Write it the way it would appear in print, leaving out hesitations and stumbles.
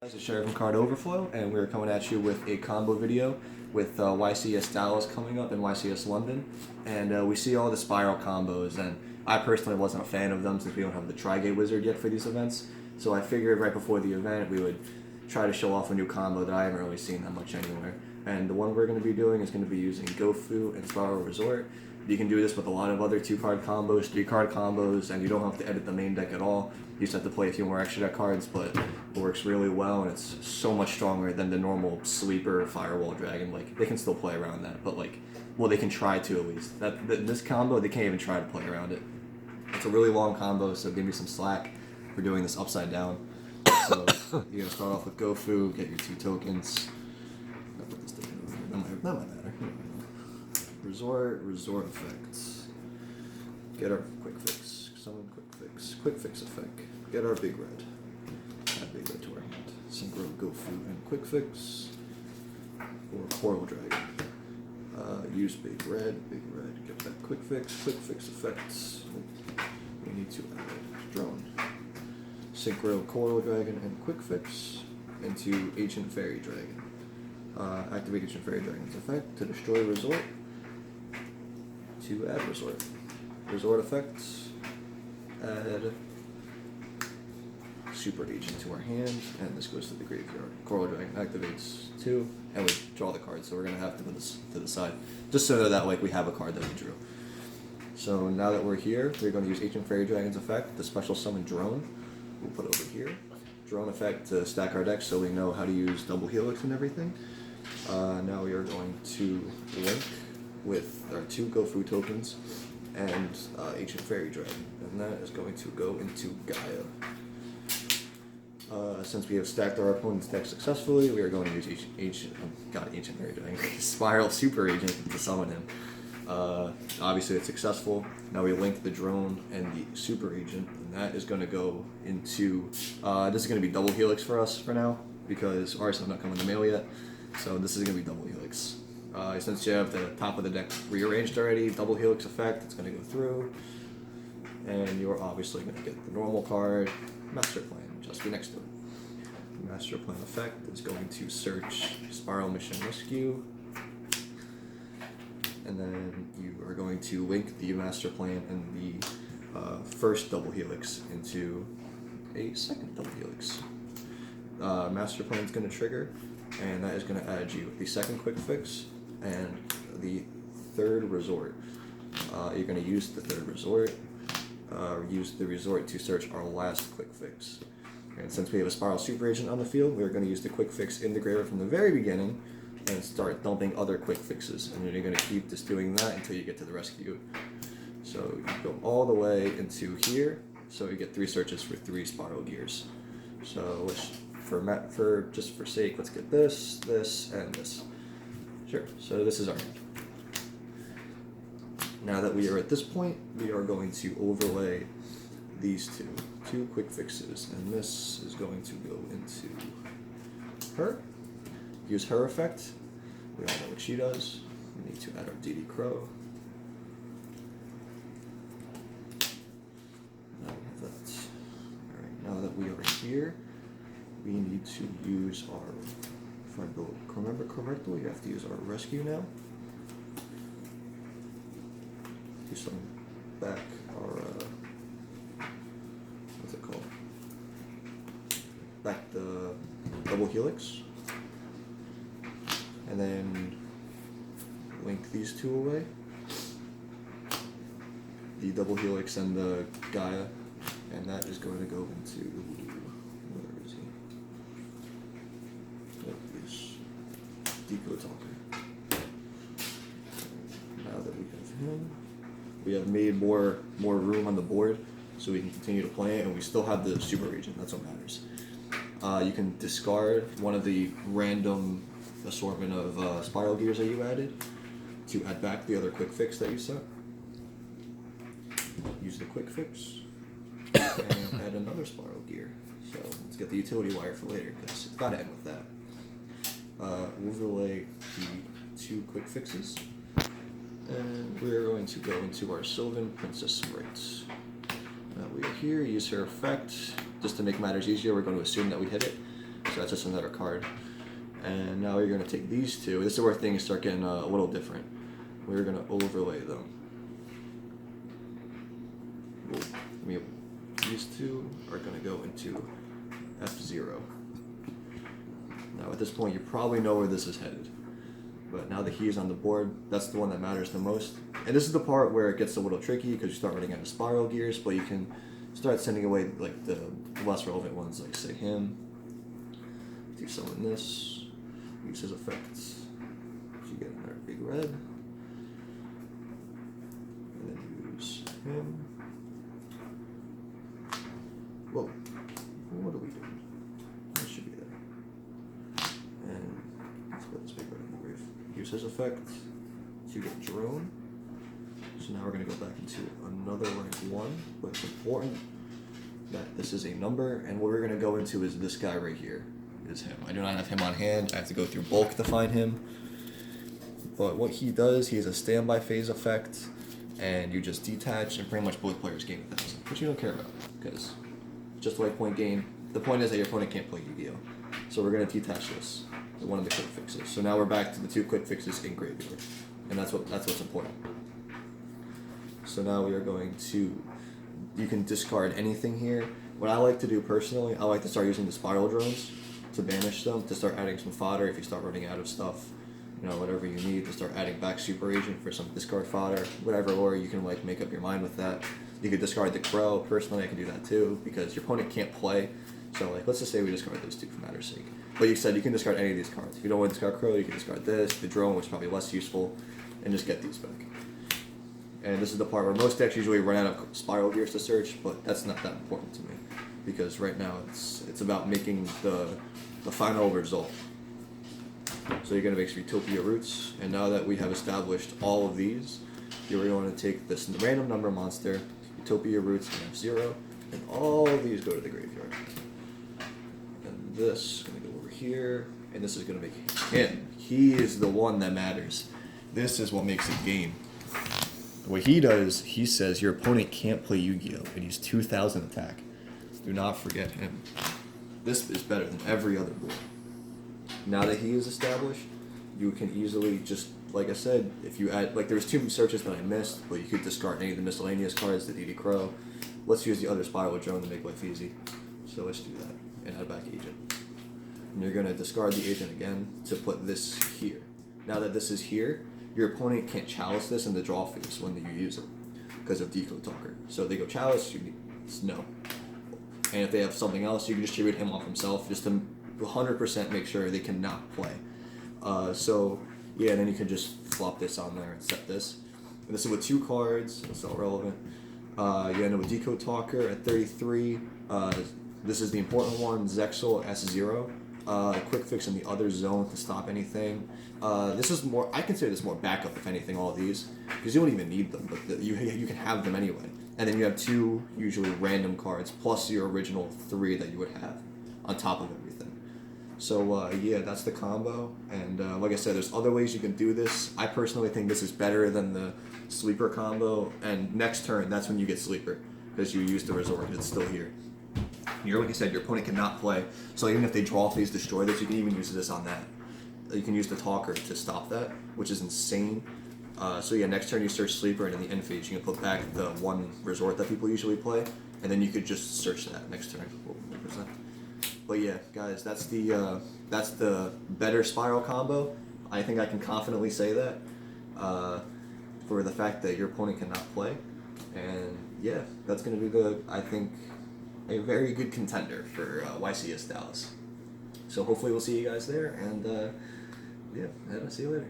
This is Sherry from Overflow, and we're coming at you with a combo video with YCS Dallas coming up and YCS London. And we see all the SPYRAL combos, and I personally wasn't a fan of them since we don't have the Tri-Gate Wizard yet for these events. So I figured right before the event we would try to show off a new combo that I haven't really seen that much anywhere. And the one we're going to be doing is going to be using GoFu and SPYRAL Resort. You can do this with a lot of other 2-card combos, 3-card combos, and you don't have to edit the main deck at all. You just have to play a few more extra deck cards, but it works really well, and it's so much stronger than the normal sleeper Firewall Dragon. Like, they can still play around that, but they can try to at least. This combo, they can't even try to play around it. It's a really long combo, so give me some slack for doing this upside down. So you're gonna start off with GoFu, get your 2 tokens. I'll put this down over here. That might matter. Resort effects. Get our quick fix. Summon quick fix effect. Get our big red. Add big red to our hand. Synchro GoFu and quick fix. Or Coral Dragon. Use big red. Get that quick fix effects. We need to add drone. Synchro Coral Dragon and quick fix into Ancient Fairy Dragon. Activate Ancient Fairy Dragon's effect to destroy resort. To add resort effects, add super agent to our hand, and this goes to the graveyard. Coral Dragon activates 2, and we draw the card, so we're going to have to put this to the side, just so that we have a card that we drew. So now that we're here, we're going to use Ancient Fairy Dragon's effect, the special summon drone. We'll put over here. Drone effect to stack our deck so we know how to use double helix and everything. Now we are going to link with our 2 GoFu tokens and Ancient Fairy Dragon, and that is going to go into Gaia. Since we have stacked our opponent's deck successfully, we are going to use Ancient Fairy Dragon, SPYRAL Super Agent to summon him. Obviously it's successful. Now we link the drone and the Super Agent, and that is going to go into, this is going to be double helix for us for now, because ours is not coming in the mail yet, so this is going to be double helix. Since you have the top of the deck rearranged already, double helix effect, it's going to go through, and you're obviously going to get the normal card, Master Plan, just be next to it. Master Plan effect is going to search SPYRAL Mission Rescue, and then you are going to link the Master Plan and the first double helix into a second double helix. Master Plan is going to trigger, and that is going to add you the second quick fix and the 3rd resort. You're going to use the 3rd resort, use the resort to search our last quick fix. And since we have a SPYRAL Super Agent on the field, we're going to use the quick fix in the graveyard from the very beginning and start dumping other quick fixes. And then you're going to keep just doing that until you get to the rescue. So you go all the way into here, so you get 3 searches for 3 SPYRAL gears. So let's, just for sake, let's get this, and this. Sure, so this is our hand. Now that we are at this point, we are going to overlay these 2 quick fixes, and this is going to go into her. Use her effect. We all know what she does. We need to add our DD Crow. Now we have that. Alright, now that we are here, we need to use our, if I remember correctly, we have to use our rescue now. Do some back our, what's it called? Back the double helix. And then link these 2 away. The double helix and the Gaia. And that is going to go into, where is he? Decode talker. Now that we have him, we have made more room on the board so we can continue to play it, and we still have the Super Agent. That's what matters. You can discard one of the random assortment of SPYRAL gears that you added to add back the other quick fix that you set. Use the quick fix and add another SPYRAL gear. So let's get the utility wire for later, because it's got to end with that. Overlay the 2 quick fixes, and we're going to go into our Sylvan Princess Sprites. Now we are here, use her effect. Just to make matters easier, we're going to assume that we hit it. So that's just another card. And now you're going to take these two. This is where things start getting a little different. We're going to overlay them. These two are going to go into F0. Now at this point you probably know where this is headed. But now that he's on the board, that's the one that matters the most. And this is the part where it gets a little tricky because you start running out of spiral gears, but you can start sending away like the less relevant ones, like say him. Do summon this, use his effects. So you get another big red. And then use him. Whoa, what are we doing? That should be there. And let's put this big red in the grave. Use his effect to get drone. So now we're going to go back into another rank 1, but it's important that this is a number, and what we're going to go into is this guy right here, is him. I do not have him on hand, I have to go through bulk to find him, but what he does, he has a standby phase effect, and you just detach, and pretty much both players gain 1,000, which you don't care about, because it's just a white point gain. The point is that your opponent can't play Yu-Gi-Oh! So we're going to detach this. One of the quick fixes. So now we're back to the 2 quick fixes in graveyard, and that's what's important. So now we are going to, you can discard anything here. What I like to do personally, I like to start using the spiral drones to banish them, to start adding some fodder if you start running out of stuff, you know, whatever you need, to start adding back super agent for some discard fodder, whatever, or you can like make up your mind with that. You could discard the crow. Personally, I can do that too because your opponent can't play. So like, let's just say we discard those two for matter's sake. But you said you can discard any of these cards. If you don't want to discard crow, you can discard this, the drone, which is probably less useful, and just get these back. And this is the part where most decks usually run out of spiral gears to search, but that's not that important to me because right now it's about making the final result. So you're going to make Utopia roots, and now that we have established all of these, you're going to take this random number monster, Utopia roots, and F0, and all of these go to the graveyard. And this is going to go over here, and this is going to make him. He is the one that matters. This is what makes a game. What he does, he says your opponent can't play Yu-Gi-Oh! And he's 2,000 attack. Do not forget him. This is better than every other board. Now that he is established, you can easily just, like I said, if you add, like there was 2 searches that I missed, but you could discard any of the miscellaneous cards, the DD Crow. Let's use the other spiral drone to make life easy. So let's do that, and add back agent. And you're gonna discard the agent again to put this here. Now that this is here, your opponent can't chalice this in the draw phase when you use it because of Decode Talker. So they go chalice, it's no. And if they have something else, you can distribute him off himself just to 100% make sure they cannot play. So yeah, and then you can just flop this on there and set this. And this is with 2 cards, it's all relevant. You end up with Decode Talker at 33. This is the important one, Zexal S0. Quick fix in the other zone to stop anything. This is more, I consider this more backup if anything, all of these, because you don't even need them, but you can have them anyway. And then you have 2 usually random cards plus your original 3 that you would have on top of everything. So yeah, that's the combo. And like I said, there's other ways you can do this. I personally think this is better than the sleeper combo. And next turn, that's when you get sleeper because you use the resort and it's still here. Like I said, your opponent cannot play. So even if they draw phase destroy this, you can even use this on that. You can use the talker to stop that, which is insane. So yeah, next turn you search sleeper, and in the end phase you can put back the 1 resort that people usually play, and then you could just search that next turn. But yeah, guys, that's the better spiral combo. I think I can confidently say that for the fact that your opponent cannot play, and yeah, that's going to be I think a very good contender for YCS Dallas. So hopefully we'll see you guys there, and yeah, see you later.